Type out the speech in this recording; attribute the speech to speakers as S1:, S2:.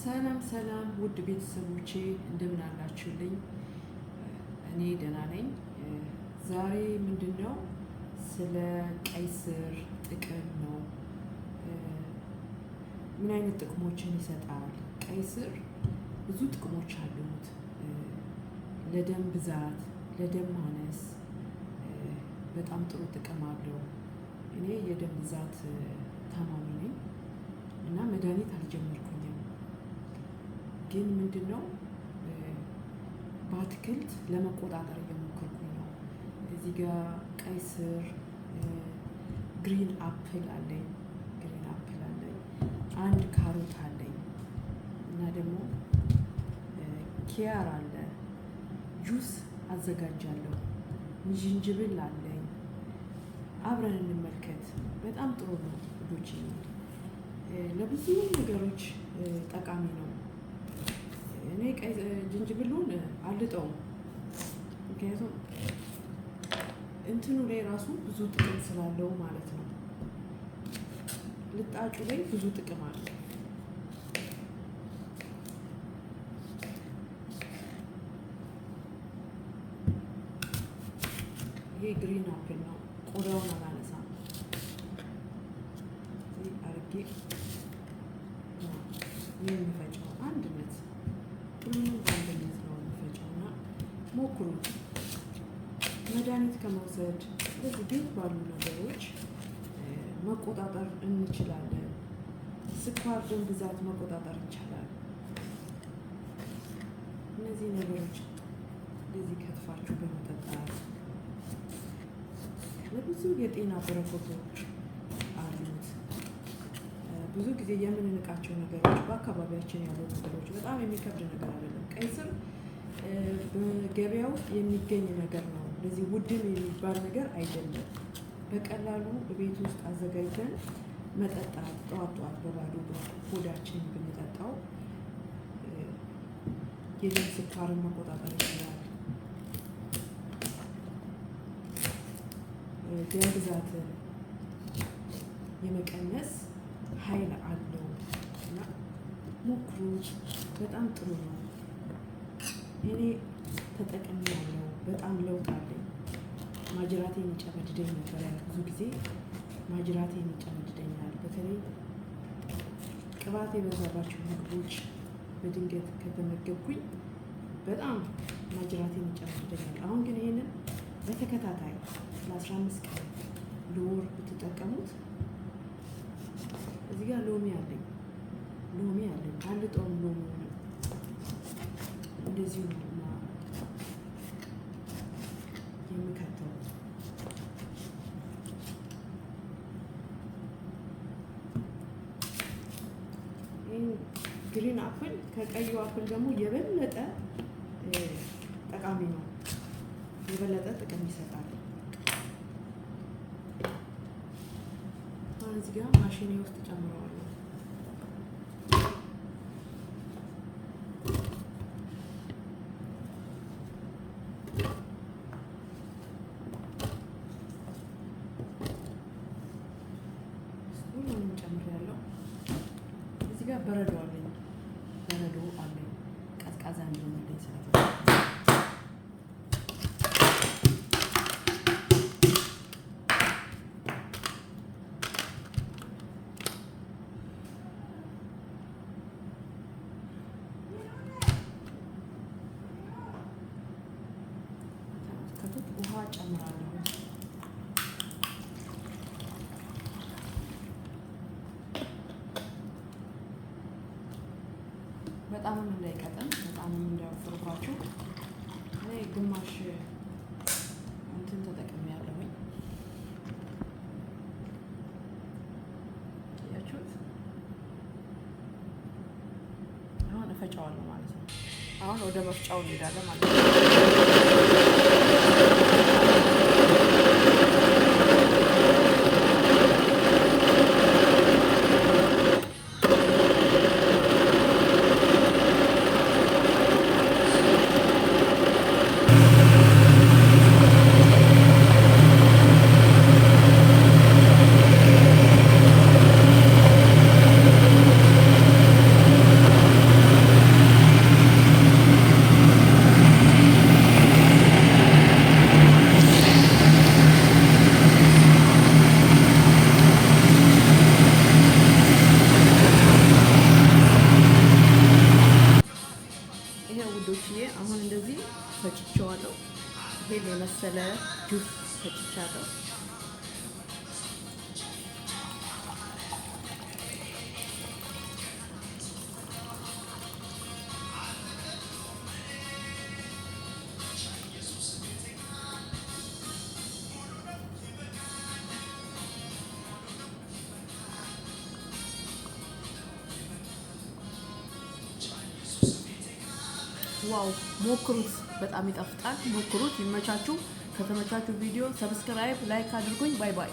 S1: ሰላም ሰላም ውድ ቤተሰቦቼ እንደምን አላችሁልኝ? እኔ ደህና ነኝ። ዛሬ ምንድነው ስለ ቀይ ስር ጥቅም ነው። ምን አይነት ጥቅሞችን ይሰጣል? ቀይ ስር ብዙ ጥቅሞች አሉት። ለደም ብዛት፣ ለደም ማነስ በጣም ጥሩ ጥቅም አለው። እኔ የደም ብዛት ታማሚ ነኝ እና መድኃኒት አልጀመርኩኝም። ግን ምንድነው በአትክልት ለመቆጣጠር እየሞከርኩኝ ነው። እዚህ ጋር ቀይ ስር፣ ግሪን አፕል አለኝ፣ አንድ ካሮት አለኝ እና ደግሞ ኪያር አለ። ጁስ አዘጋጃለሁ። ዝንጅብል አለኝ። አብረን እንመልከት። በጣም ጥሩ ነው ልጆች፣ ለብዙ ነገሮች ጠቃሚ ነው። እኔ ዝንጅብሉን አልጠውም፣ ምክንያቱም እንትኑ ላይ ራሱ ብዙ ጥቅም ስላለው ማለት ነው። ልጣጩ ላይ ብዙ ጥቅም አለው። ይሄ ግሪን አፕል ነው። ቆዳውን አላነሳም። አርጌ የሚፈጨው አንድነት ሁሉንም በአንድነት ነው የሚፈጨው እና ሞክሩት። መድኃኒት ከመውሰድ ስለዚህ ቤት ባሉ ነገሮች መቆጣጠር እንችላለን። ስኳር፣ ደም ብዛት መቆጣጠር ይቻላል። እነዚህ ነገሮች እንደዚህ ከትፋችሁ በመጠጣት ለብዙ የጤና በረከቶች አሉት። ብዙ ጊዜ የምንንቃቸው ነገሮች፣ በአካባቢያችን ያሉ ነገሮች በጣም የሚከብድ ነገር አይደለም። ቀይ ስር በገበያ ውስጥ የሚገኝ ነገር ነው። እንደዚህ ውድም የሚባል ነገር አይደለም። በቀላሉ ቤት ውስጥ አዘጋጅተን መጠጣት፣ ጠዋት በባዶ ሆዳችን ብንጠጣው የደም ስኳርን መቆጣጠር ይችላል። ደም ብዛትን የመቀነስ ኃይል አለው እና ሞክሩት። በጣም ጥሩ ነው። እኔ ተጠቅሜያለሁ። በጣም ለውጥ አለኝ። ማጅራቴን ይጨመድደኝ ነበር። ብዙ ጊዜ ማጅራቴን ይጨመድደኛል። በተለይ ቅባት የበዛባቸው ምግቦች በድንገት ከተመገብኩኝ በጣም ማጅራቴን ይጨመድደኛል። አሁን ግን ይሄንን በተከታታይ ለ15 ቀን ለወር ብትጠቀሙት። እዚህ ጋር ሎሚ አለኝ አልጠውም። ሎሚ እንደዚሁ ነው የምከተው። ግሪን አፕል ከቀዩ አፕል ደግሞ የበለጠ ጠቃሚ ነው። የበለጠ ጥቅም ይሰጣል። አሁን እዚህ ጋር ማሽኔ ውስጥ ጨምረዋለሁ። ሁሉንም ጨምሬያለሁ። እዚህ ጋር በረዶ አለኝ። ቀዝቃዛ እንዲሆንልኝ ስለፈለኩ ውሃ ጨምራለሁ። በጣምም እንዳይቀጥን፣ በጣምም እንዳይወፍርባችሁ እኔ ግማሽ እንትን ተጠቅሜያለሁኝ። ያችሁት አሁን እፈጫዋለሁ ማለት ነው። አሁን ወደ መፍጫው እንሄዳለን ማለት ነው። ይሄን የመሰለ ጁስ ፈጭቻለሁ። ዋው ሞክሩት፣ በጣም ይጣፍጣል። ሞክሩት፣ ይመቻችሁ። ከተመቻችሁ ቪዲዮ ሰብስክራይብ፣ ላይክ አድርጉኝ። ባይ ባይ።